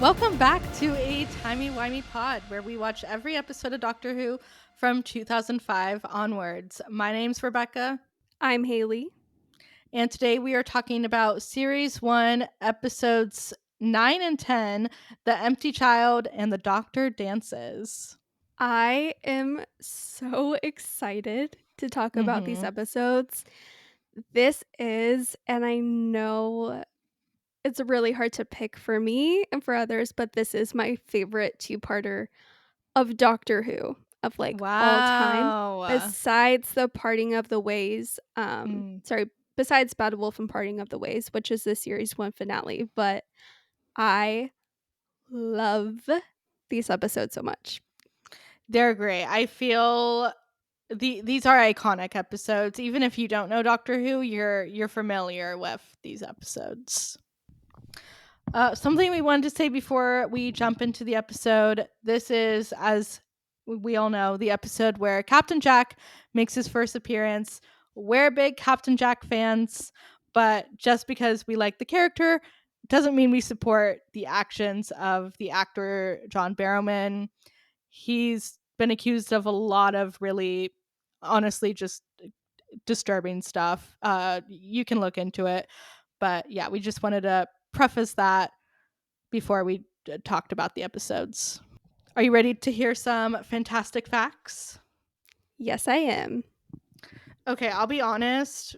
Welcome back to a timey-wimey pod where we watch every episode of Doctor Who from 2005 onwards. My name's Rebecca, I'm Haley. and today we are talking about Series 1, Episodes 9 and 10, The Empty Child and The Doctor Dances. I am so excited to talk about these Mm-hmm. episodes. This is, and I know it's really hard to pick for me and for others, but this is my favorite two-parter of Doctor Who of like all time. Wow. Besides the Parting of the Ways, Mm. besides Bad Wolf and Parting of the Ways, which is the series 1 finale, but I love these episodes so much. They're great. I feel these are iconic episodes. Even if you don't know Doctor Who, you're familiar with these episodes. Something we wanted to say before we jump into the episode. This is, as we all know, the episode where Captain Jack makes his first appearance. We're big Captain Jack fans, but just because we like the character doesn't mean we support the actions of the actor John Barrowman. He's been accused of a lot of really, honestly, just disturbing stuff. You can look into it. But yeah, we just wanted to preface that before we talked about the episodes. Are you ready to hear some fantastic facts? Yes, I am. Okay, I'll be honest.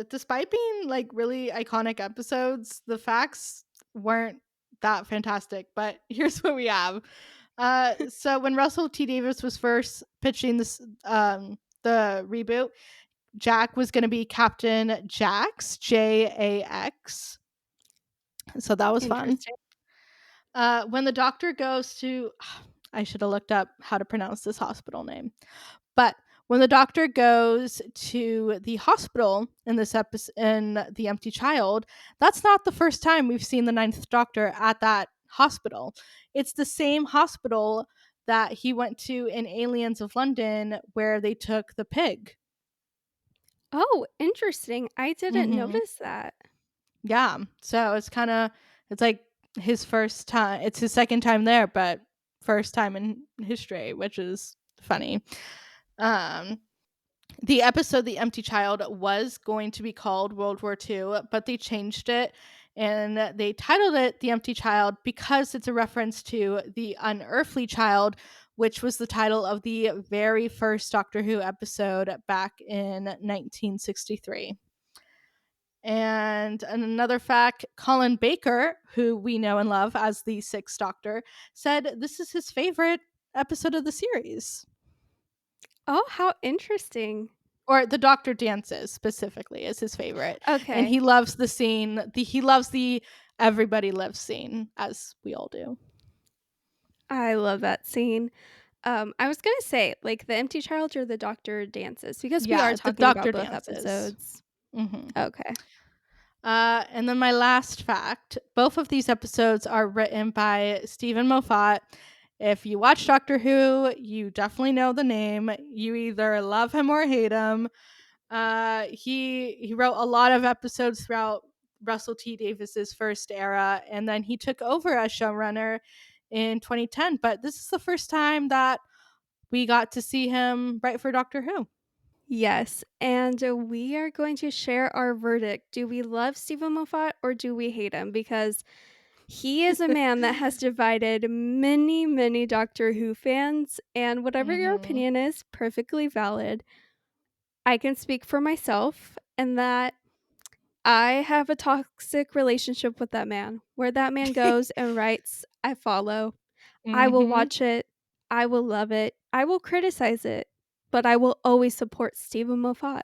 Despite being like really iconic episodes, the facts weren't that fantastic. But here's what we have. So when Russell T Davies was first pitching the reboot, Jack was going to be Captain Jax, Jax. So that was fun. Interesting. When the doctor goes to, I should have looked up how to pronounce this hospital name. But when the doctor goes to the hospital in this episode, in The Empty Child, that's not the first time we've seen the Ninth Doctor at that hospital. It's the same hospital that he went to in Aliens of London, where they took the pig. Oh, interesting. I didn't Mm-hmm. notice that. Yeah. So it's like his first time. It's his second time there, but first time in history, which is funny. Um, the episode The Empty Child was going to be called World War II, but they changed it and they titled it The Empty Child because it's a reference to The Unearthly Child, which was the title of the very first Doctor Who episode back in 1963. And another fact, Colin Baker, who we know and love as the Sixth Doctor, said this is his favorite episode of the series. Oh, how interesting. Or the Doctor Dances specifically is his favorite. And Okay. he loves the scene, he loves the everybody lives scene, as we all do. I love that scene. I was gonna say, like, the empty child or the doctor dances because we are Yeah, the talking about Doctor both Dances. episodes. Hmm. Okay. And then my last fact, both of these episodes are written by Steven Moffat. If you watch Doctor Who, you definitely know the name. You either love him or hate him. He wrote a lot of episodes throughout Russell T Davis's first era, and then he took over as showrunner in 2010. But this is the first time that we got to see him write for Doctor Who. Yes, and we are going to share our verdict. Do we love Stephen Moffat or do we hate him? Because he is a man that has divided many, many Doctor Who fans, and whatever your Hmm. opinion is, perfectly valid. I can speak for myself and that I have a toxic relationship with that man. Where that man goes and writes, I follow. I will Hmm. watch it. I will love it. I will criticize it, but I will always support Stephen Moffat.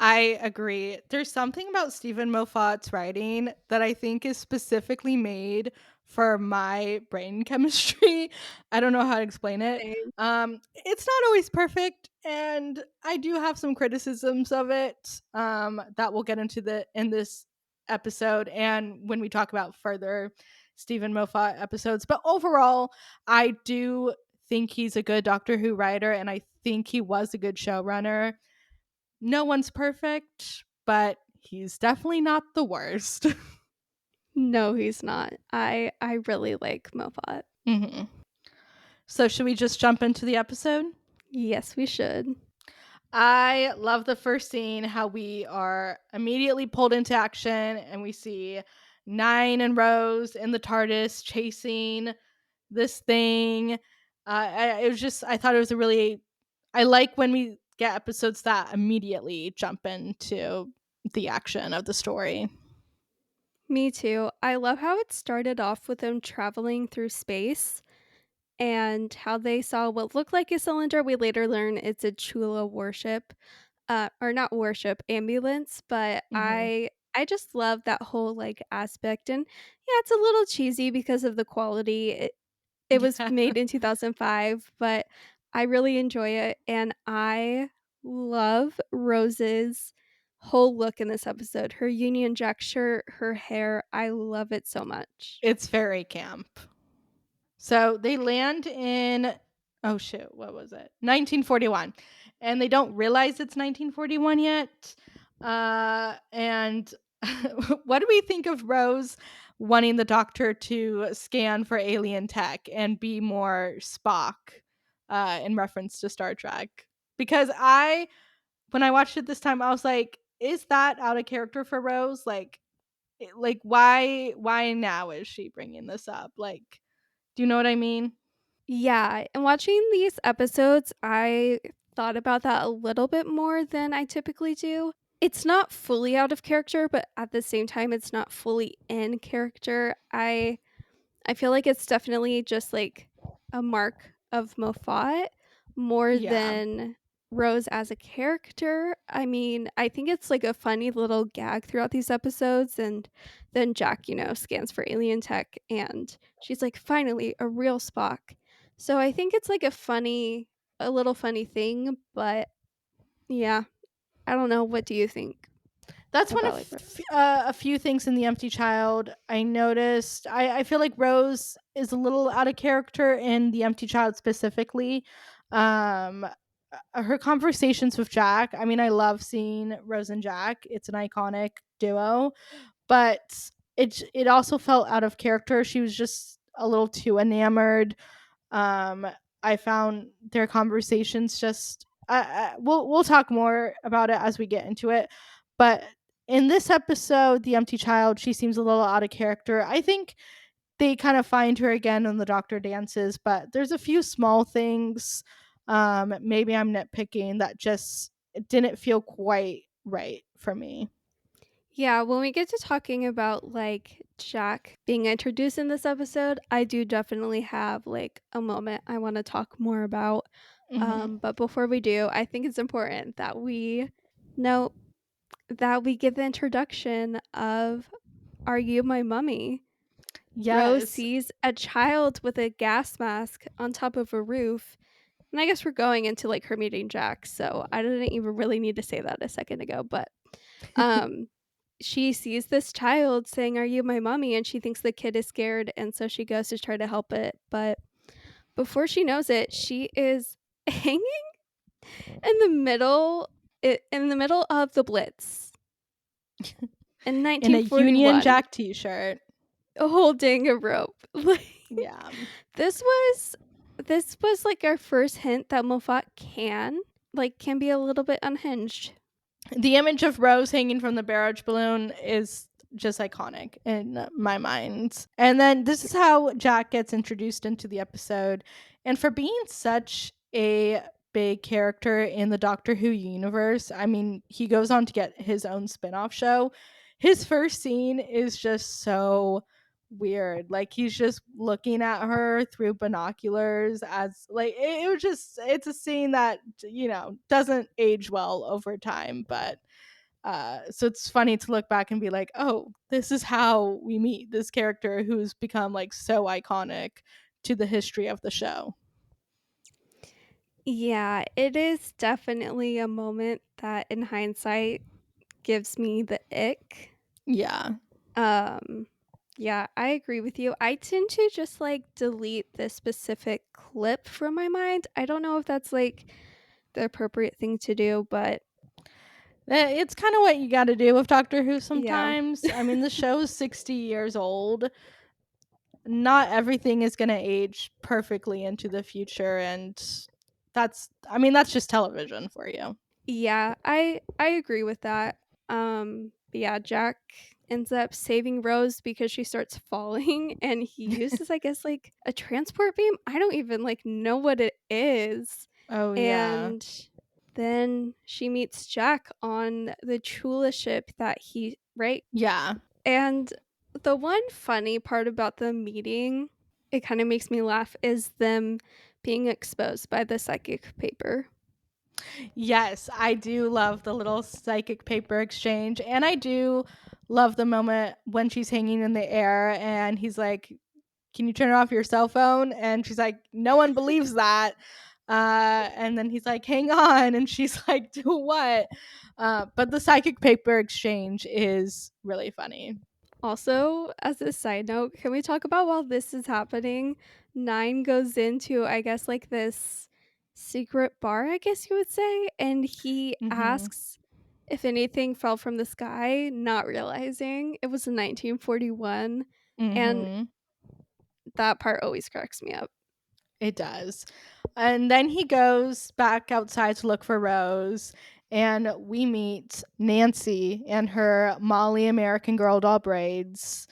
I agree. There's something about Stephen Moffat's writing that I think is specifically made for my brain chemistry. I don't know how to explain it. Same. It's not always perfect, and I do have some criticisms of it that we'll get into the in this episode and when we talk about further Stephen Moffat episodes. But overall, I do think he's a good Doctor Who writer, and I think he was a good showrunner. No one's perfect, but he's definitely not the worst. No, he's not. I really like Moffat. Hmm. So, should we just jump into the episode? Yes, we should. I love the first scene, how we are immediately pulled into action and we see Nine and Rose in the TARDIS chasing this thing. It was just, I thought it was a really, I like when we get episodes that immediately jump into the action of the story. Me too. I love how it started off with them traveling through space and how they saw what looked like a cylinder. We later learn it's a Chula warship, or not worship, ambulance. But Hmm. I just love that whole like aspect. And yeah, it's a little cheesy because of the quality. It was Yeah, made in 2005, but I really enjoy it, and I love Rose's whole look in this episode. Her Union Jack shirt, her hair, I love it so much. it's very camp. So they land in, oh shoot, what was it? 1941. And they don't realize it's 1941 yet. And what do we think of Rose wanting the doctor to scan for alien tech and be more Spock in reference to Star Trek? Because when I watched it this time, I was like, is that out of character for Rose? Like why now is she bringing this up? Like, do you know what I mean? Yeah, and watching these episodes, I thought about that a little bit more than I typically do. It's not fully out of character, but at the same time, it's not fully in character. I feel like it's definitely just like a mark of Moffat more Yeah. than Rose as a character. I mean, I think it's like a funny little gag throughout these episodes. And then Jack, scans for alien tech and she's like, finally, a real Spock. So I think it's like a little funny thing. But yeah, I don't know. What do you think That's one about like of Rose? a few things in The Empty Child I noticed. I feel like Rose is a little out of character in The Empty Child specifically. Um, her conversations with Jack, I mean, I love seeing Rose and Jack. It's an iconic duo, but it also felt out of character. She was just a little too enamored. um I found their conversations just we'll talk more about it as we get into it, but in this episode, The Empty Child, she seems a little out of character. I think they kind of find her again in the doctor dances, but there's a few small things, maybe I'm nitpicking, that just didn't feel quite right for me. Yeah, when we get to talking about like Jack being introduced in this episode, I do definitely have like a moment I want to talk more about. Hmm. But before we do, I think it's important that we know that we give the introduction of Are You My Mummy? Rose Yes. sees a child with a gas mask on top of a roof. And I guess we're going into like her meeting Jack, so I didn't even really need to say that a second ago, but um she sees this child saying, "Are you my mommy?" And she thinks the kid is scared. And so she goes to try to help it. But before she knows it, she is hanging in the middle of the Blitz in In a Union 1941, Jack t-shirt. holding a rope. Like, Yeah. this was this was like our first hint that Moffat can be a little bit unhinged. The image of Rose hanging from the barrage balloon is just iconic in my mind. And then this is how Jack gets introduced into the episode. And for being such a big character in the Doctor Who universe, I mean, he goes on to get his own spin-off show. His first scene is just so weird. Like, he's just looking at her through binoculars, as like it was just, it's a scene that, doesn't age well over time. But so it's funny to look back and be like, oh, this is how we meet this character who's become like so iconic to the history of the show. Yeah, it is definitely a moment that in hindsight gives me the ick. Yeah. Um, yeah, I agree with you. I tend to just like delete this specific clip from my mind. I don't know if that's like the appropriate thing to do, but It's kind of what you got to do with Doctor Who Yeah. sometimes. I mean, the show's 60 years old. Not everything is going to age perfectly into the future, and that's just television for you. Yeah, I agree with that. But yeah, Jack ends up saving Rose because she starts falling and he uses, I guess, like a transport beam. I don't even like know what it is. Oh yeah. And then she meets Jack on the Chula ship that he right? Yeah. And the one funny part about the meeting, it kind of makes me laugh, is them being exposed by the psychic paper. Yes, I do love the little psychic paper exchange. And I do love the moment when she's hanging in the air and he's like, "Can you turn off your cell phone?" And she's like, "No one believes that." And then he's like, "Hang on." And she's like, "Do what?" But the psychic paper exchange is really funny. Also, as a side note, can we talk about while this is happening, Nine goes into, I guess, like this secret bar, I guess you would say, and he Hmm. asks if anything fell from the sky, not realizing it was in 1941. And Hmm. that part always cracks me up. It does. And then he goes back outside to look for Rose, and we meet Nancy and her Molly American Girl doll braids.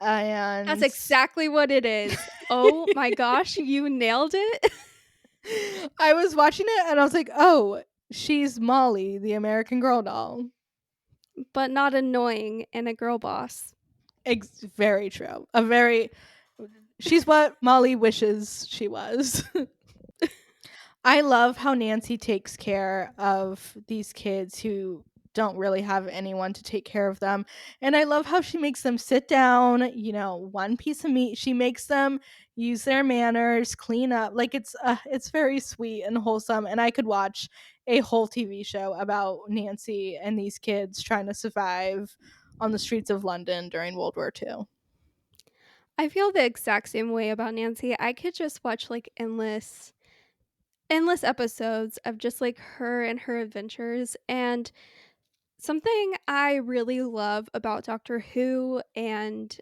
That's And exactly what it is. Oh my gosh, you nailed it. I was watching it and I was like, oh, she's Molly, the American Girl doll. But not annoying and a girl boss. Very true. She's what Molly wishes she was. I love how Nancy takes care of these kids who don't really have anyone to take care of them. And I love how she makes them sit down, one piece of meat. She makes them use their manners, clean up. Like it's very sweet and wholesome, and I could watch a whole TV show about Nancy and these kids trying to survive on the streets of London during World War II. I feel the exact same way about Nancy. I could just watch like endless episodes of just like her and her adventures. And something I really love about Doctor Who and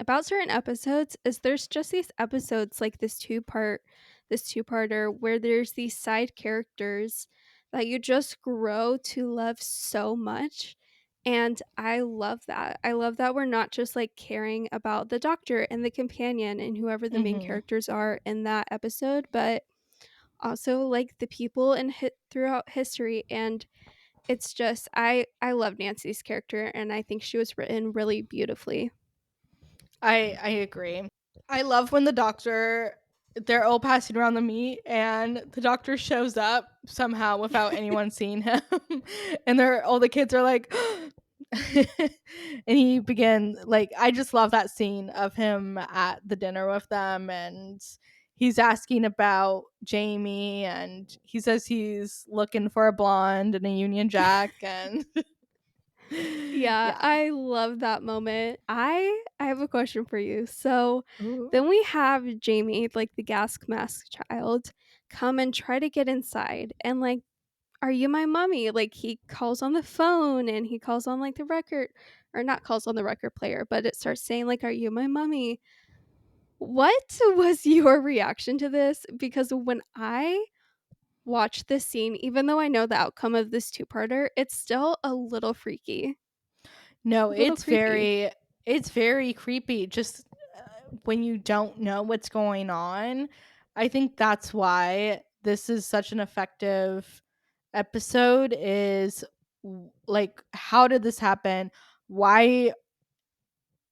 about certain episodes is there's just these episodes like this two-parter where there's these side characters that you just grow to love so much. And I love that. I love that we're not just like caring about the doctor and the companion and whoever the main Hmm. characters are in that episode, but also like the people in throughout history. And it's just I love Nancy's character and I think she was written really beautifully. I agree. I love when they're all passing around the meat and the doctor shows up somehow without anyone seeing him. And all the kids are like and he began like I just love that scene of him at the dinner with them, and he's asking about Jamie and he says he's looking for a blonde and a Union Jack and Yeah, yeah. I love that moment. I have a question for you. So Ooh. then we have Jamie, like the gas mask child, come and try to get inside and like, are you my mommy? Like he calls on the phone and he calls on like the record or not calls on the record player, but it starts saying like, are you my mommy? What was your reaction to this? Because when I watch this scene, even though I know the outcome of this two-parter, it's still a little freaky, No, a little creepy. it's very creepy just when you don't know what's going on. I think that's why this is such an effective episode is like how did this happen? Why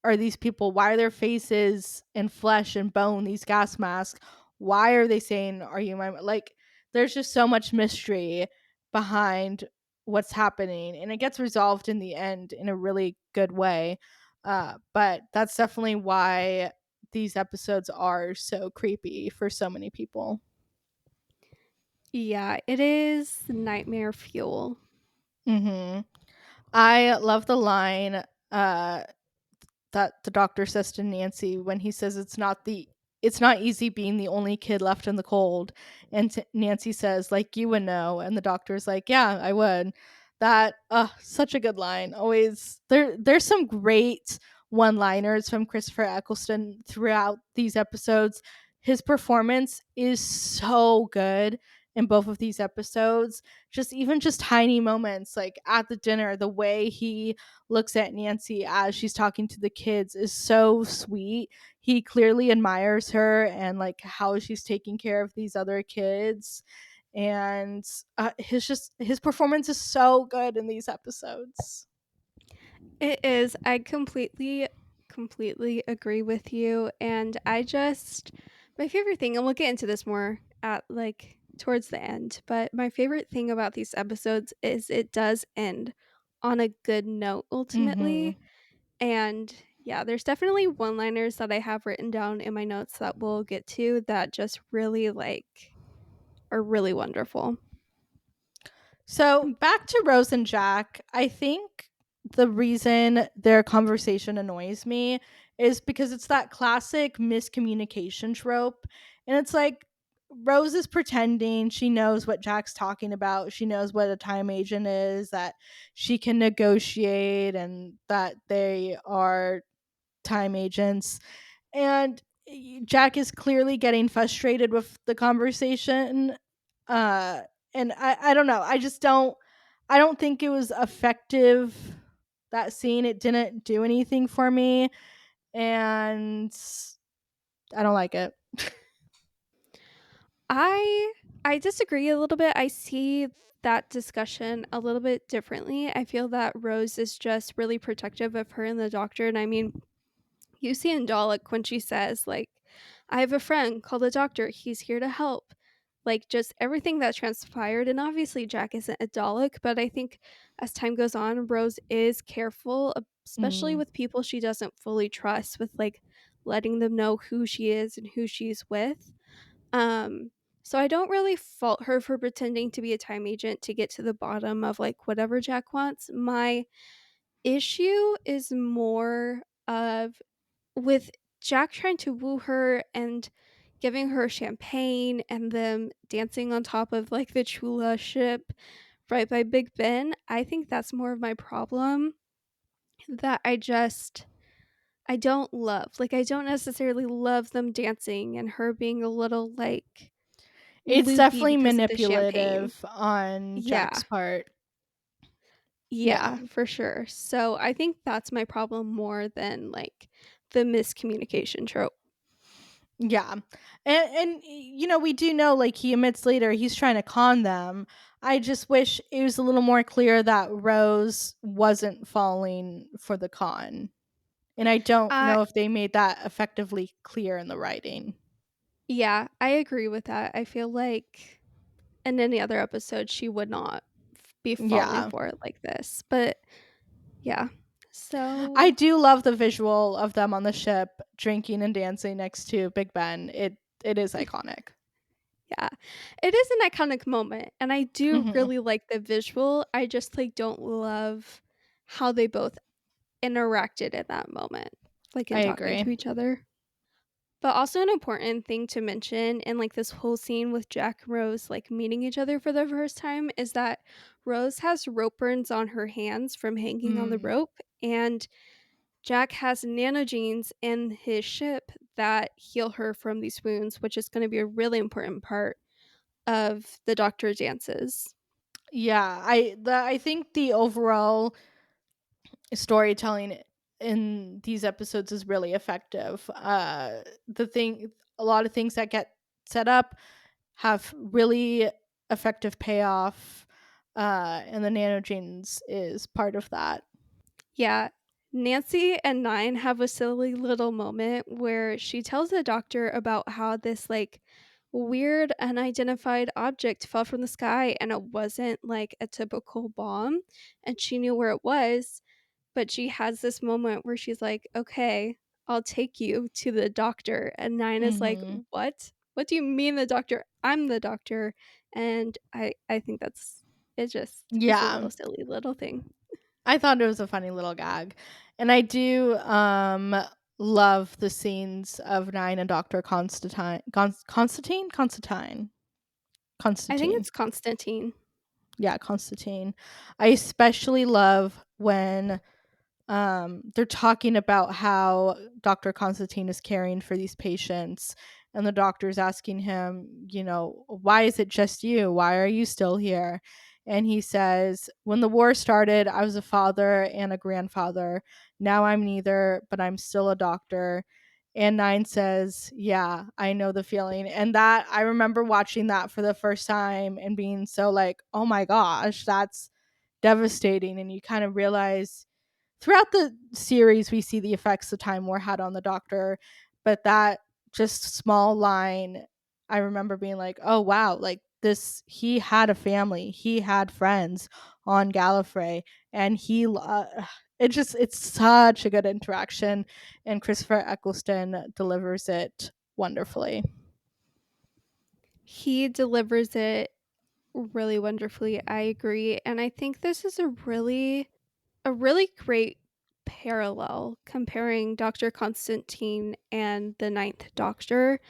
are these people, why are their faces and flesh and bone these gas masks? Why are they saying are you my like there's just so much mystery behind what's happening, and it gets resolved in the end in a really good way. But that's definitely why these episodes are so creepy for so many people. Yeah, it is nightmare fuel. Hmm. I love the line uh that the doctor says to Nancy when he says it's not the it's not easy being the only kid left in the cold. And Nancy says, like, you would know. And the doctor's like, yeah, I would. That, such a good line. Always, there's some great one liners from Christopher Eccleston throughout these episodes. His performance is so good in both of these episodes. Just even just tiny moments like at the dinner, the way he looks at Nancy as she's talking to the kids is so sweet. He clearly admires her and like how she's taking care of these other kids. And his performance is so good in these episodes. It is. I completely agree with you. And I just, my favorite thing, and we'll get into this more at like towards the end, but my favorite thing about these episodes is it does end on a good note Hmm. ultimately. And yeah, there's definitely one liners that I have written down in my notes that we'll get to that just really like are really wonderful. So back to Rose and Jack, I think the reason their conversation annoys me is because it's that classic miscommunication trope. And it's like Rose is pretending she knows what Jack's talking about. She knows what a time agent is, that she can negotiate, and that they are time agents. And Jack is clearly getting frustrated with the conversation. Uh and I don't know. I don't think it was effective, that scene. It didn't do anything for me, and I don't like it. I I disagree a little bit. I see that discussion a little bit differently. I feel that Rose is just really protective of her and the doctor. And I mean, you see in Dalek when she says, like, I have a friend called the doctor. He's here to help. Like, just everything that transpired. And obviously, Jack isn't a Dalek, but I think as time goes on, Rose is careful, especially Mm. with people she doesn't fully trust, with like letting them know who she is and who she's with. Um, so I don't really fault her for pretending to be a time agent to get to the bottom of like whatever Jack wants. My issue is more of with Jack trying to woo her and giving her champagne and them dancing on top of like the Chula ship right by Big Ben. I think that's more of my problem that I don't love. Like I don't necessarily love them dancing and her being a little like It's loopy definitely because of the champagne. manipulative on Yeah. Jack's part. Yeah. Yeah, for sure. So I think that's my problem more than like the miscommunication trope. Yeah. And you know, we do know, like, he admits later he's trying to con them. I just wish it was a little more clear that Rose wasn't falling for the con. And I don't Uh know if they made that effectively clear in the writing. yeah, I agree with that. I feel like in any other episode she would not be falling Yeah. for it like this. But yeah. I So do love the visual of them on the ship drinking and dancing next to Big Ben. It is iconic. yeah. It is an iconic moment and I do Mhm. really like the visual. I just like don't love how they both interacted in that moment, like I in talking agree. to each other. But also an important thing to mention in like this whole scene with Jack and Rose like meeting each other for the first time is that Rose has rope burns on her hands from hanging on the Mm. rope, and Jack has nanogenes in his ship that heal her from these wounds, which is going to be a really important part of the Doctor dances. Yeah, I think the overall storytelling in these episodes is really effective. The thing A lot of things that get set up have really effective payoff, and the nanogenes is part of that. Yeah. Nancy and Nine have a silly little moment where she tells the doctor about how this like weird unidentified object fell from the sky and it wasn't like a typical bomb and she knew where it was, but she has this moment where she's like, "Okay, I'll take you to the doctor." And Nine is like, Hmm. "What? What do you mean the doctor? I'm the doctor." And I think that's it just is a Yeah, little silly little thing. I thought it was a funny little gag, and I do. love the scenes of Nine and Dr. I think Constantine. it's Constantine. Yeah, Constantine. I especially love when they're talking about how Dr. Constantine is caring for these patients, and the doctor's asking him, why is it just you? Why are you still here? And he says, when the war started, I was a father and a grandfather. Now I'm neither, but I'm still a doctor. And Nine says, yeah, I know the feeling. And that, I remember watching that for the first time and being so like, oh my gosh, that's devastating. And you kind of realize throughout the series we see the effects the time war had on the doctor, but that just small line, I remember being like, oh wow, like this, he had a family, he had friends on Gallifrey, and it's such a good interaction, and Christopher Eccleston delivers it wonderfully. He delivers it really wonderfully. I agree. And I think this is a really great parallel comparing Dr. Constantine and the Ninth Doctor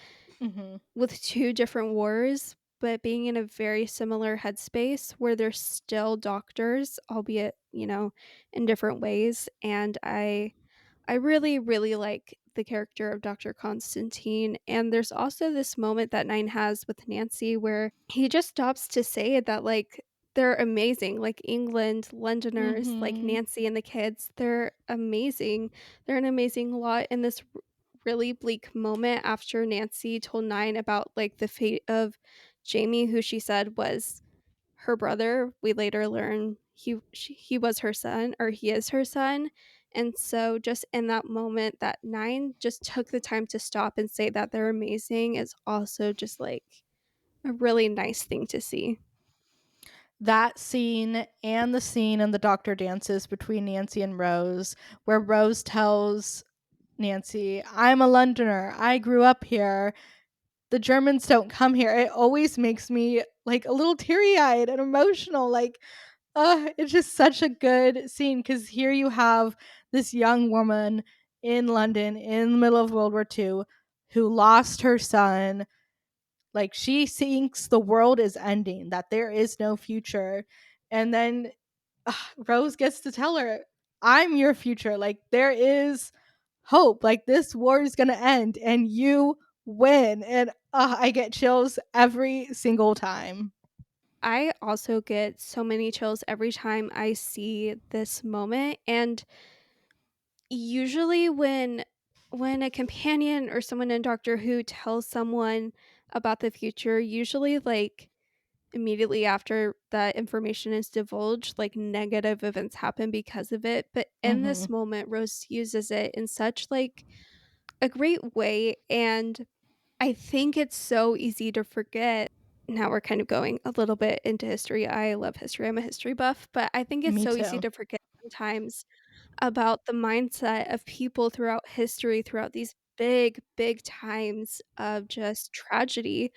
Hmm. with two different wars, but being in a very similar headspace where they're still doctors, albeit, in different ways. And I really, really like the character of Dr. Constantine. And there's also this moment that Nine has with Nancy where he just stops to say that, like, they're amazing. Like, England, Londoners, like Hmm. Nancy and the kids, they're amazing. They're an amazing lot in this really bleak moment after Nancy told Nine about, like, the fate of Jamie, who she said was her brother. We later learn he was her son, or he is her son. And so just in that moment that Nine just took the time to stop and say that they're amazing is also just like a really nice thing to see. That scene and the scene in the doctor dances between Nancy and Rose, where Rose tells Nancy, I'm a Londoner. I grew up here. The Germans don't come here. It always makes me like a little teary eyed and emotional. Like, it's just such a good scene because here you have this young woman in London in the middle of World War II who lost her son. Like, she thinks the world is ending, that there is no future. And then Rose gets to tell her, I'm your future. Like, there is hope. Like, this war is going to end and you win. And I get chills every single time. I also get so many chills every time I see this moment. And usually when a companion or someone in Doctor Who tells someone about the future, usually like immediately after that information is divulged, like negative events happen because of it. But in Hmm. this moment, Rose uses it in such like a great way. And I think it's so easy to forget. Now we're kind of going a little bit into history. I love history. I'm a history buff, but I think it's Me so easy too. to forget sometimes about the mindset of people throughout history, throughout these big, big times of just tragedy,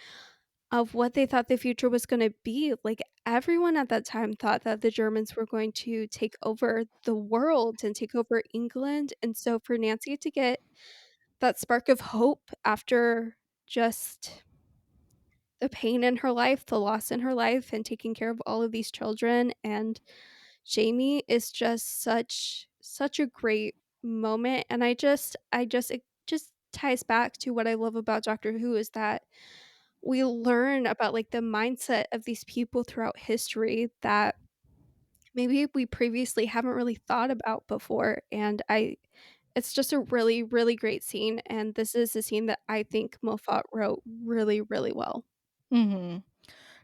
of what they thought the future was gonna be. Like, everyone at that time thought that the Germans were going to take over the world and take over England, and so for Nancy to get that spark of hope after just the pain in her life, the loss in her life, and taking care of all of these children and Jamie is just such a great moment. And I just it just ties back to what I love about Doctor Who is that we learn about like the mindset of these people throughout history that maybe we previously haven't really thought about before. And I it's just a really, really great scene. And this is a scene that I think Moffat wrote really, really well. Hmm.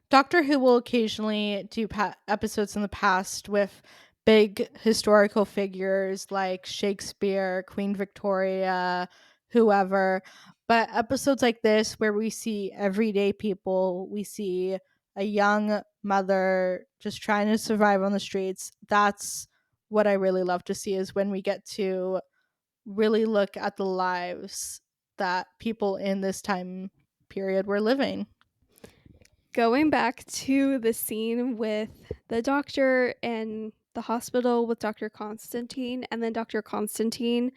Doctor Who will occasionally do episodes in the past with big historical figures like Shakespeare, Queen Victoria, whoever. But episodes like this, where we see everyday people, we see a young mother just trying to survive on the streets. That's what I really love to see, is when we get to really look at the lives that people in this time period were living. Going back to the scene with the doctor and the hospital with Dr. Constantine, and then Dr. Constantine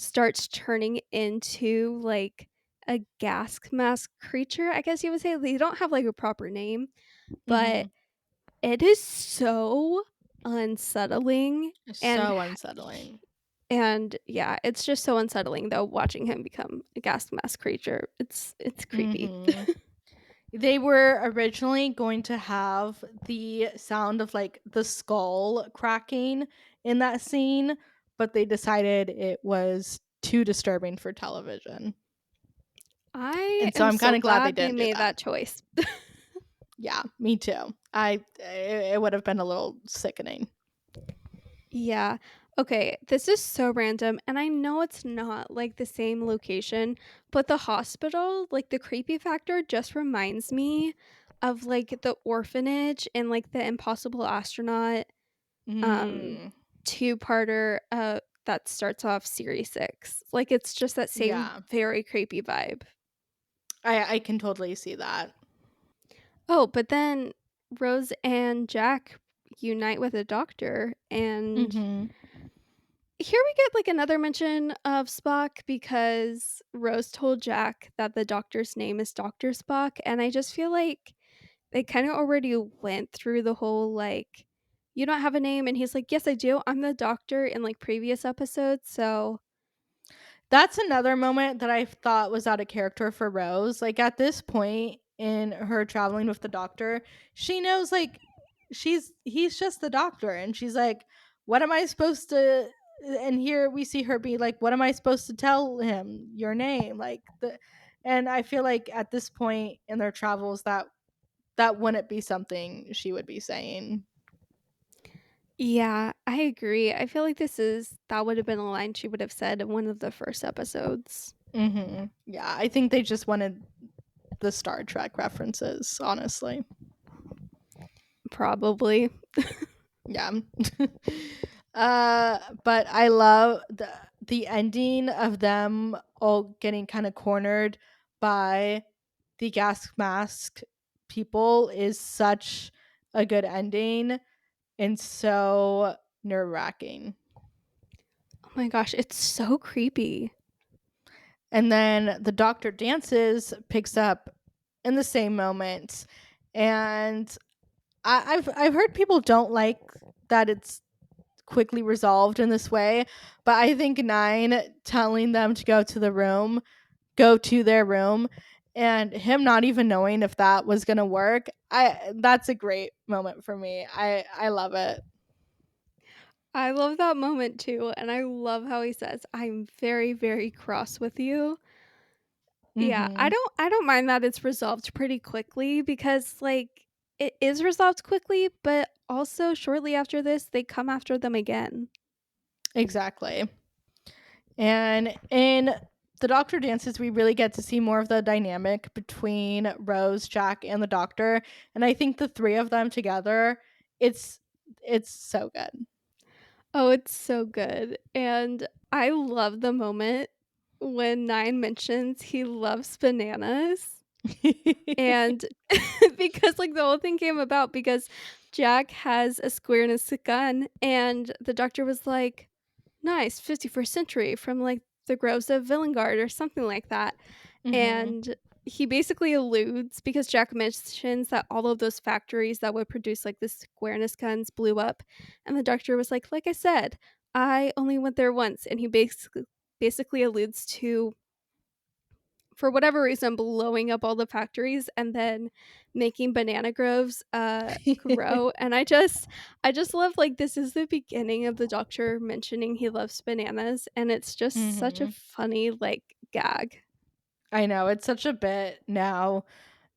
starts turning into, like, a gas mask creature, I guess you would say. They don't have, like, a proper name, but Mhm. it is so unsettling, and So unsettling. yeah, it's just so unsettling, though, watching him become a gas mask creature. It's creepy. Mhm. They were originally going to have the sound of, like, the skull cracking in that scene, but they decided it was too disturbing for television. I And so am I'm so kinda glad they glad they didn't do made that. that choice. Yeah, me too. It would have been a little sickening. Yeah. Okay, this is so random, and I know it's not, like, the same location, but the hospital, like, the creepy factor just reminds me of, like, the orphanage and, like, the Impossible Astronaut, um, Mm, two-parter, that starts off series 6. Like, it's just that same yeah. very creepy vibe. I can totally see that. Oh, but then Rose and Jack unite with a doctor, and Mhm. here we get, like, another mention of Spock because Rose told Jack that the doctor's name is Doctor Spock, and I just feel like they kinda already went through the whole, like, "You don't have a name," and he's like, "Yes, I do. I'm the doctor," in, like, previous episodes, so That's another moment that I thought was out of character for Rose. Like, at this point in her traveling with the doctor, she knows, like, he's just the doctor, and she's like, "What am I supposed to?" And here we see her be like, "What am I supposed to tell him? Your name?" Like the, and I feel like at this point in their travels, that wouldn't be something she would be saying. yeah, I agree. I feel like that would have been a line she would have said in one of the first episodes. Yeah, I think they just wanted the Star Trek references, honestly. Probably. Yeah. But I love the ending of them all getting kind of cornered by the gas mask people is such a good ending and so nerve-wracking. Oh my gosh, it's so creepy. And then the doctor dances picks up in the same moment, and I've heard people don't like that it's quickly resolved in this way, but I think 9 telling them to go to their room, and him not even knowing if that was gonna work, I that's a great moment for me. I love it. I love that moment too, and I love how he says, "I'm very, very cross with you." Yeah, Mhm. I don't mind that it's resolved pretty quickly because, like, it is resolved quickly, but also shortly after this, they come after them again. Exactly. And in the Doctor dances, we really get to see more of the dynamic between Rose, Jack, and the Doctor, and I think the 3 of them together, it's it's so good. Oh, it's so good, and I love the moment when Nine mentions he loves bananas. And because, like, the whole thing came about because Jack has a square and a gun, and the doctor was like, "Nice, 51st century from, like, the groves of Villengard," or something like that, Mhm. and he basically alludes because Jack mentions that all of those factories that would produce, like, the squareness guns blew up, and the doctor was like I said, I only went there once," and he basically alludes to for whatever reason, blowing up all the factories and then making banana groves, grow, and I just love, like, this is the beginning of the doctor mentioning he loves bananas, and it's just such a Mhm. funny, like, gag. I know, it's such a bit now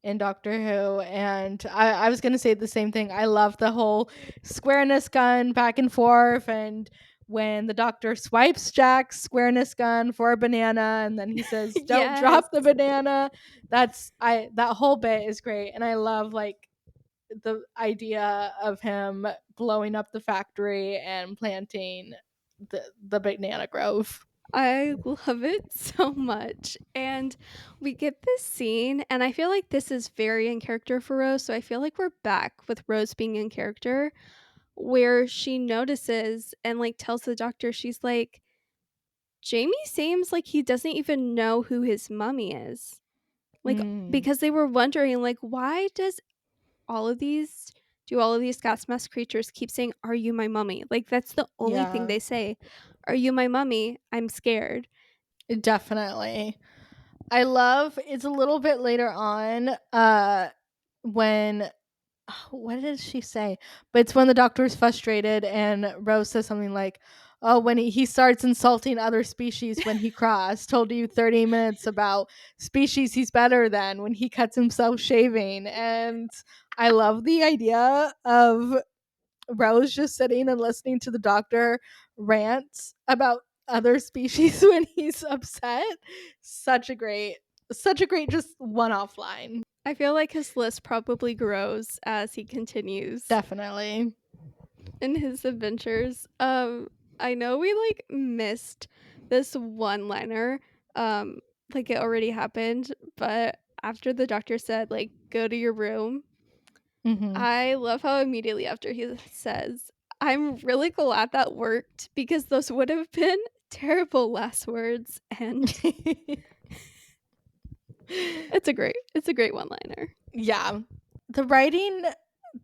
in Doctor Who, and I was gonna say the same thing. I love the whole squareness gun back and forth, and when the Doctor swipes Jack's squareness gun for a banana, and then he says, "Don't Yes. drop the banana." That whole bit is great, and I love like the idea of him blowing up the factory and planting the banana grove. I love it so much, and we get this scene, and I feel like this is very in character for Rose, so I feel like we're back with Rose being in character, where she notices and, like, tells the doctor, she's like, Jamie seems like he doesn't even know who his mummy is. Like, Mm, because they were wondering, like, why does all of these do all of these gas mask creatures keep saying, "Are you my mummy?" Like, that's the only thing yeah, they say. "Are you my mummy? I'm scared." definitely. I love it's a little bit later on when what did she say? But it's when the doctor is frustrated and Rose says something like, "Oh, when he starts insulting other species when he crossed, told you 30 minutes about species he's better than when he cuts himself shaving." And I love the idea of Rose just sitting and listening to the doctor rant about other species when he's upset. Such a great just one-off line. I feel like his list probably grows as he continues Definitely. in his adventures. I know we like missed this one liner. Um, like it already happened, but after the doctor said like go to your room, Mhm. I love how immediately after he says, "I'm really glad that worked because those would have been terrible last words." And it's a great one liner. Yeah. The writing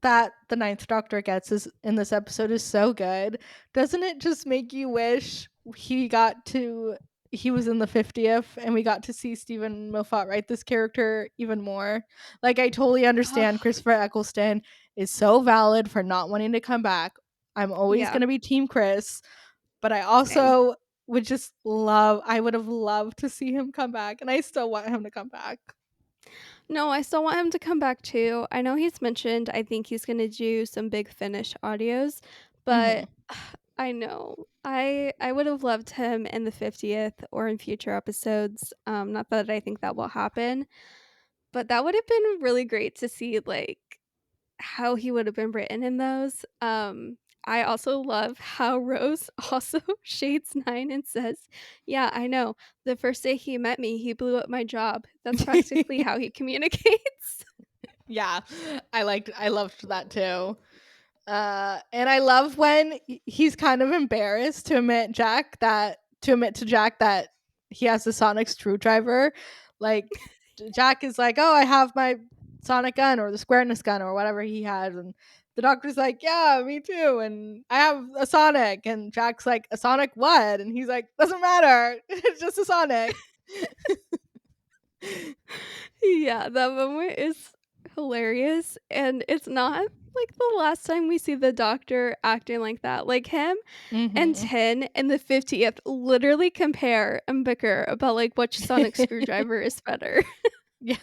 that the Ninth Doctor gets is in this episode is so good. Doesn't it just make you wish he was in the 50th and we got to see Steven Moffat write this character even more? Like, I totally understand Oh, Christopher Eccleston is so valid for not wanting to come back. I'm always yeah, going to be Team Chris, but I same. also I would have loved to see him come back, and I still want him to come back. No, I still want him to come back too. I know he's mentioned I think he's gonna do some Big Finish audios, Hmm. but I know. I would have loved him in the 50th or in future episodes. Not that I think that will happen, but that would have been really great to see like how he would have been written in those. I also love how Rose also shades 9 and says, "Yeah, I know. The first day he met me, he blew up my job." That's practically how he communicates. Yeah, I loved that too. And I love when he's kind of embarrassed to admit to Jack that he has the sonic screwdriver. Like, Jack is like, "Oh, I have my sonic gun or the squareness gun or whatever he has," and the doctor's like, "Yeah, me too, and I have a sonic," and Jack's like, "A sonic what?" And he's like, "Doesn't matter, it's just a sonic." Yeah, that moment is hilarious, and it's not like the last time we see the Doctor acting like that. Like him and Hmm. 10 and the 50th literally compare and bicker about like which sonic screwdriver is better. Yeah.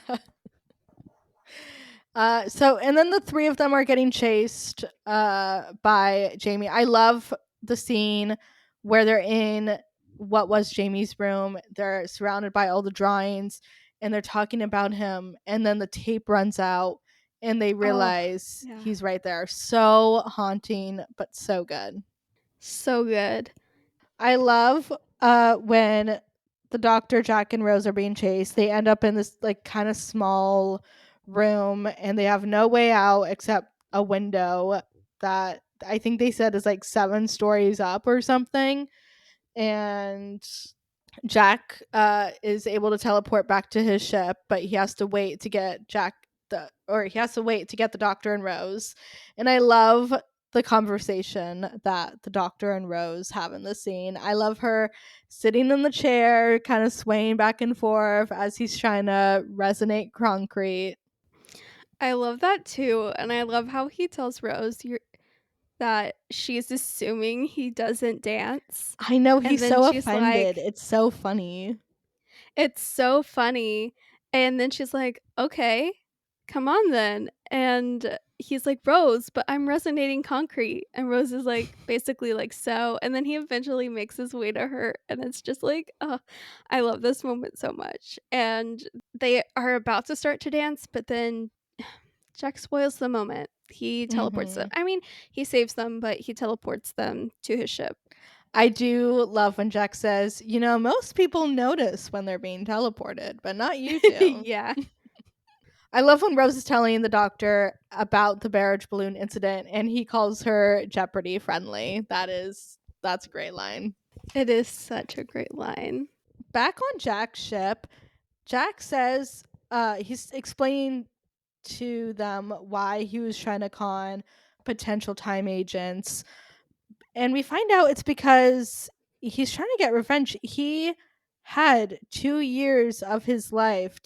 So and then the three of them are getting chased by Jamie. I love the scene where they're in what was Jamie's room. They're surrounded by all the drawings and they're talking about him and then the tape runs out and they Oh, realize yeah. he's right there. So haunting but so good. So good. I love when the doctor, Jack, and Rose are being chased. They end up in this like kind of small room and they have no way out except a window that I think they said is like 7 stories up or something. And Jack is able to teleport back to his ship, but he has to wait to get he has to wait to get the doctor and Rose. And I love the conversation that the doctor and Rose have in the scene. I love her sitting in the chair, kind of swaying back and forth as he's trying to resonate concrete. I love that too, and I love how he tells Rose that she's assuming he doesn't dance, I know and he's then so she's offended. like, It's so funny. "It's so funny." And then she's like, "Okay, come on then." And he's like, "Rose, but I'm resonating concrete." And Rose is like, basically like, "So." And then he eventually makes his way to her, and it's just like, oh, I love this moment so much. And they are about to start to dance, but then Jack spoils the moment. He teleports them. Mhm. I mean, he saves them, but he teleports them to his ship. I do love when Jack says, most people notice when they're being teleported, but not you two. Yeah. I love when Rose is telling the doctor about the barrage balloon incident and he calls her Jeopardy friendly. That's a great line. It is such a great line. Back on Jack's ship, Jack says he's explaining to them why he was trying to con potential time agents. And we find out it's because he's trying to get revenge. He had 2 years of his life,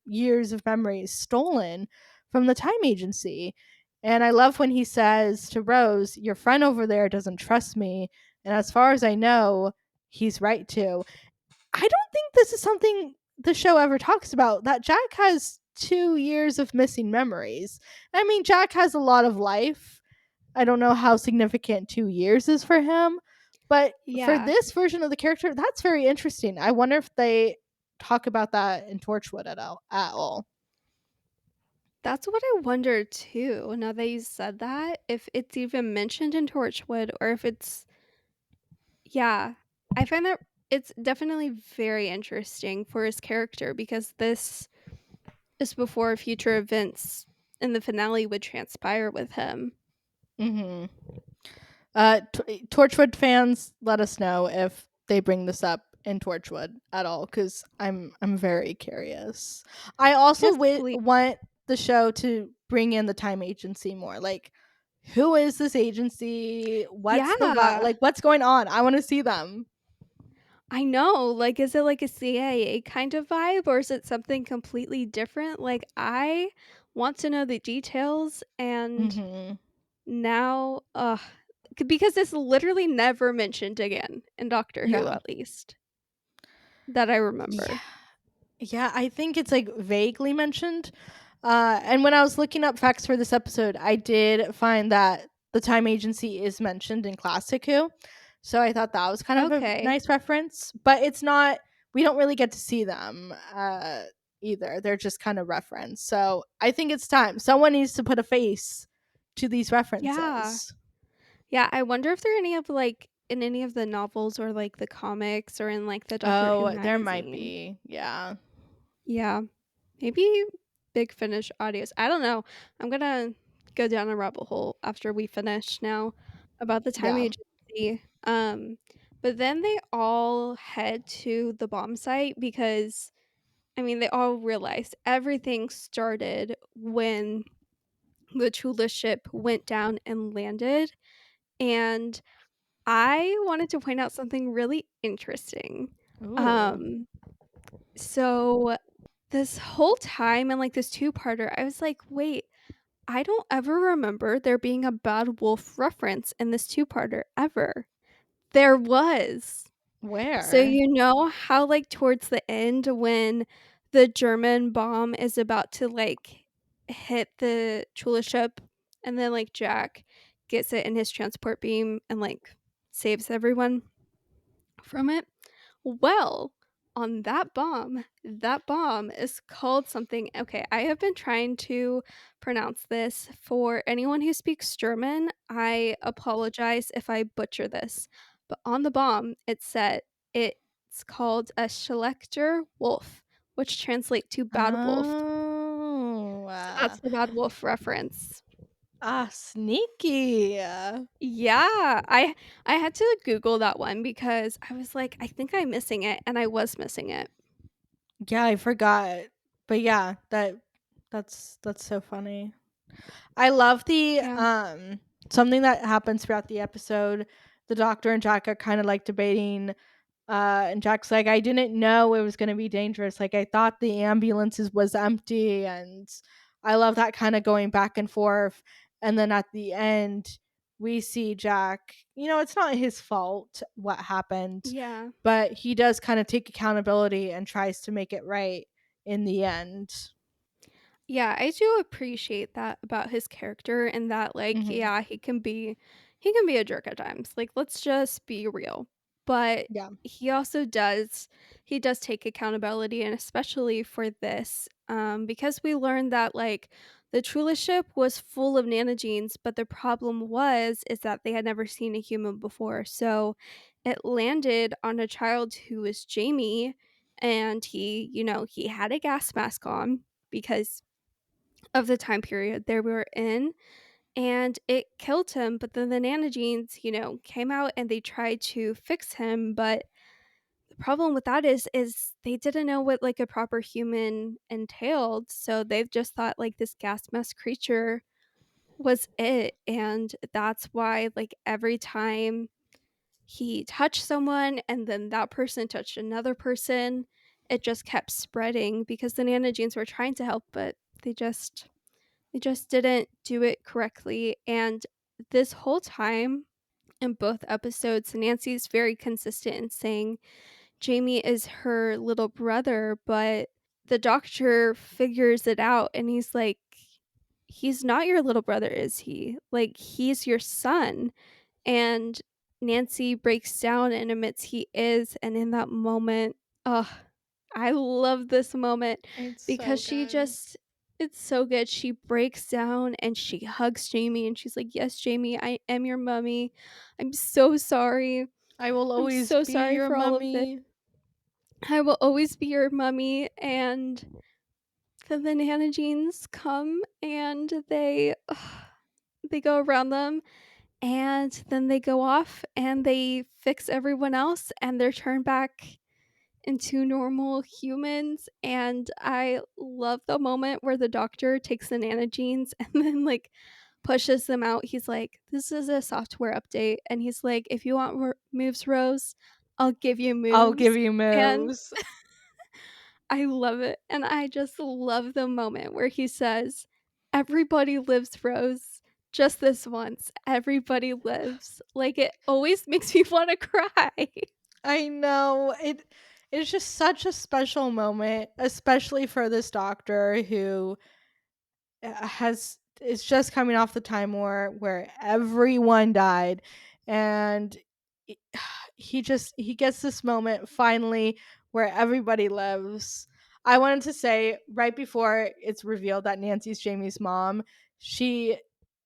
years of memories stolen from the time agency. And I love when he says to Rose, "Your friend over there doesn't trust me. And as far as I know, he's right to." I don't think this is something the show ever talks about, that Jack has 2 years of missing memories. I mean, Jack has a lot of life. I don't know how significant 2 years is for him, but for Yeah. this version of the character, that's very interesting. I wonder if they talk about that in Torchwood at all. That's what I wonder too, now that you said that, if it's even mentioned in Torchwood or if it's yeah. I find that it's definitely very interesting for his character because this is before future events in the finale would transpire with him. Mhm. Torchwood fans, let us know if they bring this up in Torchwood at all, because I'm very curious. I also Yes, please. want the show to bring in the time agency more. Like, who is this agency? What's the Yeah. like? What's going on? I want to see them. I know, like, is it like a CIA kind of vibe or is it something completely different? Like, I want to know the details and Hmm. now, because it's literally never mentioned again in Doctor Who, Yeah. at least, that I Yeah. remember. Yeah, I think it's like vaguely mentioned. And when I was looking up facts for this episode, I did find that the time agency is mentioned in Classic Who. So I thought that was kind of a Okay. nice reference, but it's not, we don't really get to see them either. They're just kind of referenced. So I think it's time. Someone needs to put a face to these Yeah. references. Yeah, I wonder if there are any of, like in any of the novels or, like, the comics or in, like, the Doctor Who Oh, there might magazine. be. Yeah. Yeah. Maybe Big Finish audios. I don't know. I'm gonna go down a rabbit hole after we finish now about the time Yeah. agency. But then they all head to the bomb site because I mean they all realized everything started when the Chula ship went down and landed. And I wanted to point out something really interesting. Ooh. Um, so this whole time and like this two-parter, I was like, wait, I don't ever remember there being a Bad Wolf reference in this two-parter ever. There was. So Where? you know how like towards the end when the German bomb is about to like hit the Chula ship and then like Jack gets it in his transport beam and like saves everyone from it? Well, on that bomb is called something. Okay, I have been trying to pronounce this for anyone who speaks German. I apologize if I butcher this. But on the bomb, it said it's called a Schlechter Wolf, which translate to bad wolf. Oh. So that's the bad wolf reference. Sneaky. Yeah, I had to Google that one because I was like, I think I'm missing it, and I was missing it. Yeah, I forgot. But yeah, that's so funny. I love the Yeah. something that happens throughout the episode. The doctor and Jack are kind of like debating. And Jack's like, I didn't know it was going to be dangerous. Like, I thought the ambulances was empty. And I love that kind of going back and forth. And then at the end, we see Jack, it's not his fault what happened, Yeah. but he does kind of take accountability and tries to make it right in the end. Yeah, I do appreciate that about his character and that like Hmm. yeah, he can be a jerk at times. Like let's just be real. But Yeah. he does take accountability and especially for this because we learned that like the Trula ship was full of nanogenes, but the problem is that they had never seen a human before. So it landed on a child who was Jamie and he had a gas mask on because of the time period they were in, and it killed him. But then the nanogenes, came out and they tried to fix him. But the problem with that is they didn't know what like a proper human entailed. So they've just thought like this gas mask creature was it. And that's why like every time he touched someone and then that person touched another person, it just kept spreading because the nanogenes were trying to help, but they just didn't do it correctly. And this whole time in both episodes, Nancy's very consistent in saying Jamie is her little brother, but the doctor figures it out and he's like, he's not your little brother, is he? Like, he's your son. And Nancy breaks down and admits he is. And in that moment, oh, I love this moment It's because so she good. just, it's so good. She breaks down and she hugs Jamie and she's like, "Yes, Jamie, I am your mummy. I'm so sorry. I will I'm always so be sorry your for all of this. mummy. I will always be your mummy." And then the Nanogenes come and they go around them and then they go off and they fix everyone else and they're turned back into normal humans. And I love the moment where the doctor takes the nanogenes and then like pushes them out. He's like, "This is a software update." And he's like, "If you want moves, Rose, I'll give you I'll give moves." you And moves. I love it. And I just love the moment where he says, "Everybody lives, Rose. Just this once. Everybody lives." Like, it always makes me want to cry. I know. It's just such a special moment, especially for this doctor who has is just coming off the time war where everyone died, and he he gets this moment finally where everybody lives. I wanted to say right before it's revealed that Nancy's Jamie's mom, she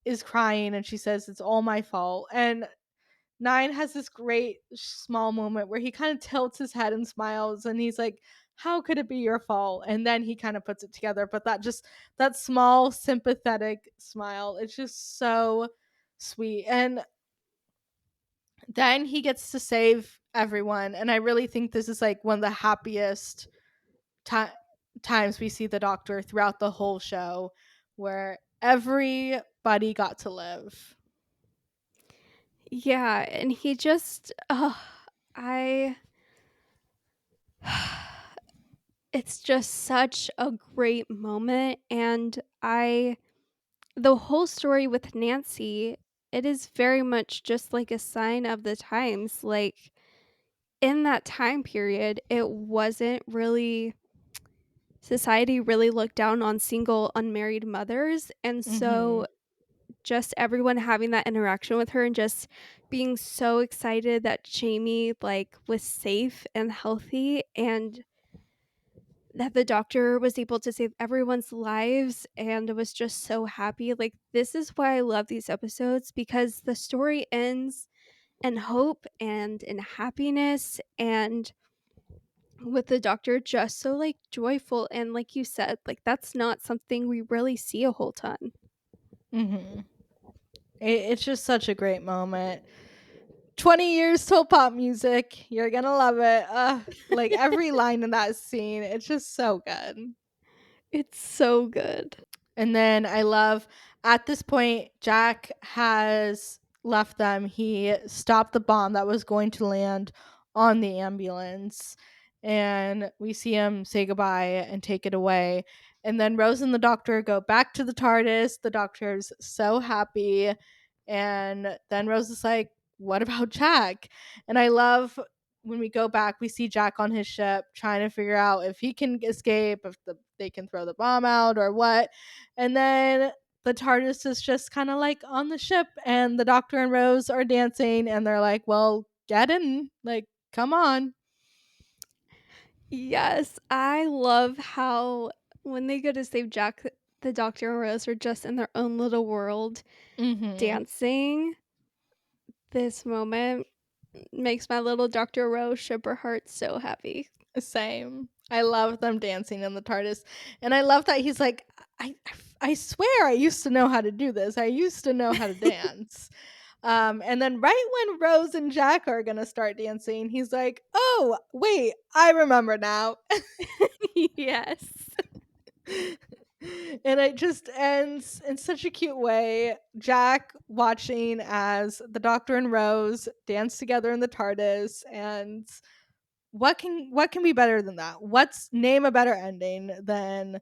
is crying and she says it's all my fault. And Nine has this great small moment where he kind of tilts his head and smiles and he's like, "How could it be your fault?" And then he kind of puts it together. But that small sympathetic smile, it's just so sweet. And then he gets to save everyone. And I really think this is like one of the happiest ti times we see the doctor throughout the whole show, where everybody got to live. Yeah, and he just, I it's just such a great moment. And the whole story with Nancy, it is very much just like a sign of the times. Like, in that time period, it wasn't really, society really looked down on single unmarried mothers. And Mhm. so just everyone having that interaction with her and just being so excited that Jamie like was safe and healthy and that the doctor was able to save everyone's lives and was just so happy. Like, this is why I love these episodes, because the story ends in hope and in happiness, and with the doctor just so like joyful. And like you said, like that's not something we really see a whole ton. Mhm. It's just such a great moment. 20 years till pop music. You're gonna love it. Like every line in that scene, it's just so good. It's so good. And then I love at this point, Jack has left them. He stopped the bomb that was going to land on the ambulance. And we see him say goodbye and take it away. And then Rose and the doctor go back to the TARDIS. The doctor's so happy. And then Rose is like, "What about Jack?" And I love when we go back, we see Jack on his ship trying to figure out if he can escape, if they can throw the bomb out or what. And then the TARDIS is just kind of like on the ship, and the Doctor and Rose are dancing, and they're like, "Well, get in, like, come on." Yes, I love how when they go to save Jack, the doctor and Rose are just in their own little world Mm-hmm. dancing. This moment makes my little Dr. Rose shipper heart so happy. Same. I love them dancing in the TARDIS, and I love that he's like, I swear I used to know how to do this. I used to know how to dance. And then right when Rose and Jack are gonna start dancing, he's like, "Oh, wait, I remember now." Yes. And it just ends in such a cute way. Jack watching as the Doctor and Rose dance together in the TARDIS, and what can be better than that? What's name a better ending than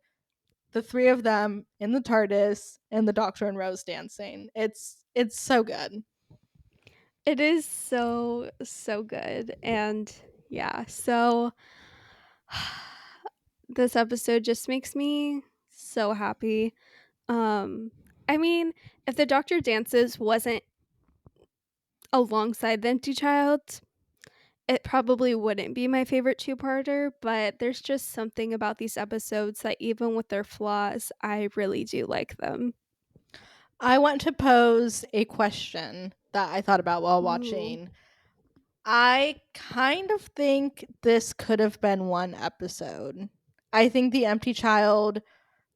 the three of them in the TARDIS and the Doctor and Rose dancing? It's so good. It is so, so good. And yeah, so this episode just makes me so happy. Um, I mean, if the Doctor Dances wasn't alongside the Empty Child, it probably wouldn't be my favorite two-parter, but there's just something about these episodes that even with their flaws, I really do like them. I want to pose a question that I thought about while Ooh. watching. I kind of think this could have been one episode. I think The Empty Child,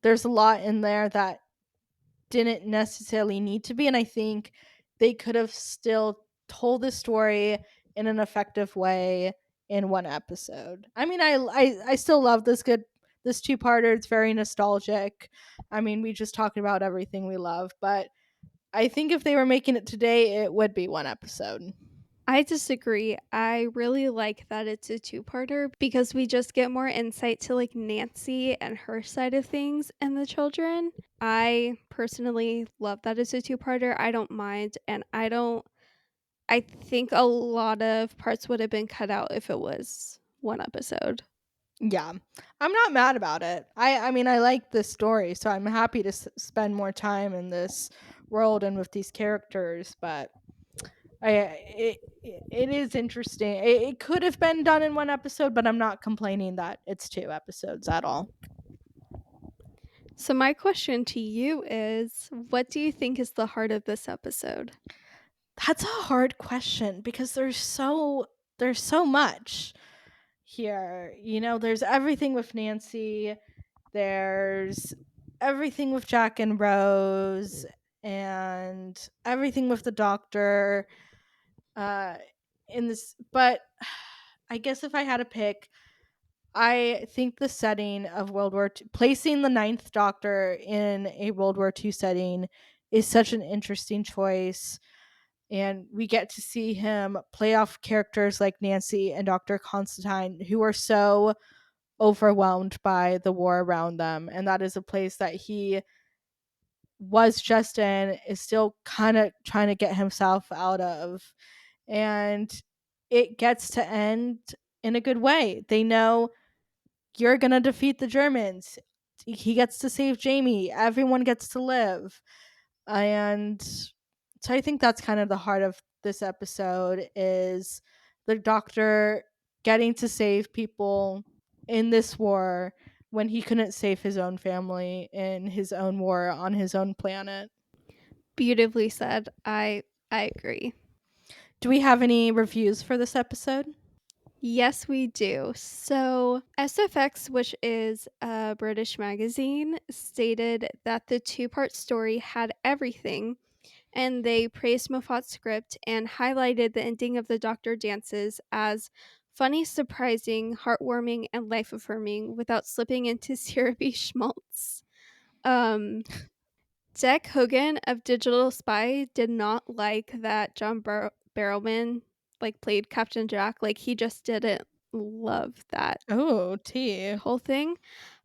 there's a lot in there that didn't necessarily need to be, and I think they could have still told the story in an effective way in one episode. I mean, I still love this two-parter. It's very nostalgic. I mean, we just talked about everything we love, but I think if they were making it today, it would be one episode. I disagree. I really like that it's a two-parter because we just get more insight to like Nancy and her side of things and the children. I personally love that it's a two-parter. I don't mind, and I think a lot of parts would have been cut out if it was one episode. Yeah. I'm not mad about it. I mean, I like this story, so I'm happy to spend more time in this world and with these characters, but it is interesting. It could have been done in one episode, but I'm not complaining that it's two episodes at all. So my question to you is, what do you think is the heart of this episode? That's a hard question because there's so much here. You know, there's everything with Nancy, there's everything with Jack and Rose, and everything with the Doctor. Uh, in this, but I guess if I had to pick, I think the setting of World War II, placing the Ninth Doctor in a World War II setting, is such an interesting choice. And we get to see him play off characters like Nancy and Dr. Constantine, who are so overwhelmed by the war around them. And that is a place that he was just in, is still kind of trying to get himself out of. And it gets to end in a good way. They know you're going to defeat the Germans. He gets to save Jamie. Everyone gets to live. And so I think that's kind of the heart of this episode, is the Doctor getting to save people in this war when he couldn't save his own family in his own war on his own planet. Beautifully said. I agree. Do we have any reviews for this episode? Yes, we do. So, SFX, which is a British magazine, stated that the two-part story had everything, and they praised Moffat's script and highlighted the ending of the Doctor dances as funny, surprising, heartwarming, and life-affirming without slipping into syrupy schmaltz. Um, Jack Hogan of Digital Spy did not like that John Barrowman like played Captain Jack. Like he just didn't love that Oh, tea. whole thing.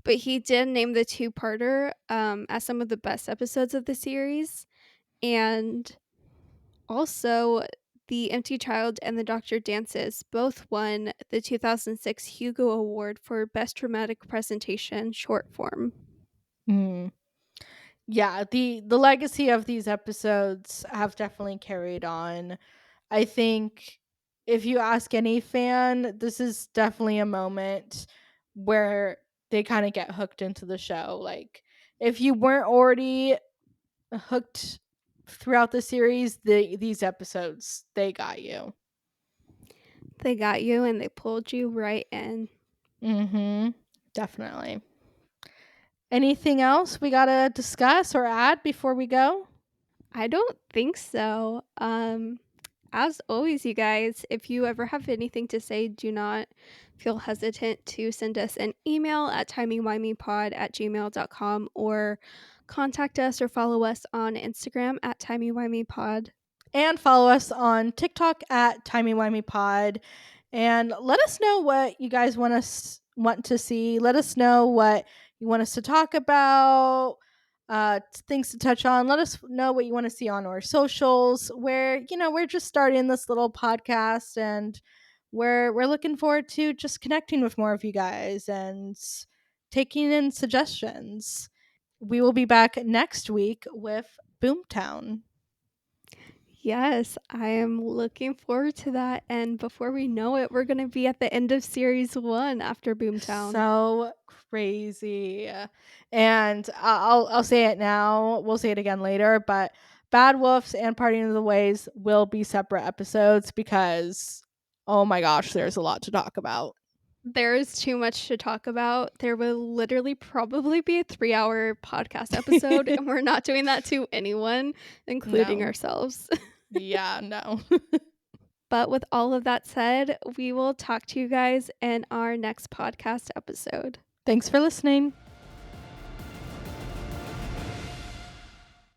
But he did name the two-parter as some of the best episodes of the series. And also The Empty Child and The Doctor Dances both won the 2006 Hugo Award for Best Dramatic Presentation Short Form. Mm. Yeah, the legacy of these episodes have definitely carried on. I think if you ask any fan, this is definitely a moment where they kind of get hooked into the show. Like if you weren't already hooked throughout the series, these episodes, they got you. They got you and they pulled you right in. Mhm. Definitely. Anything else we gotta discuss or add before we go? I don't think so. As always, you guys, if you ever have anything to say, do not feel hesitant to send us an email at timeywimeypod@gmail.com or contact us or follow us on Instagram at timeywimeypod. And follow us on TikTok at timeywimeypod. And let us know what you guys want to see. Let us know what you want us to talk about, things to touch on. Let us know what you want to see on our socials. Where we're just starting this little podcast, and we're looking forward to just connecting with more of you guys and taking in suggestions. We will be back next week with Boomtown. Yes, I am looking forward to that. And before we know it, we're going to be at the end of series 1 after Boomtown. So crazy. And I'll say it now. We'll say it again later, but Bad Wolves and Parting of the Ways will be separate episodes because oh my gosh, there's a lot to talk about. There is too much to talk about. There will literally probably be a 3-hour podcast episode, and we're not doing that to anyone, including No. ourselves. Yeah, no. But with all of that said, we will talk to you guys in our next podcast episode. Thanks for listening.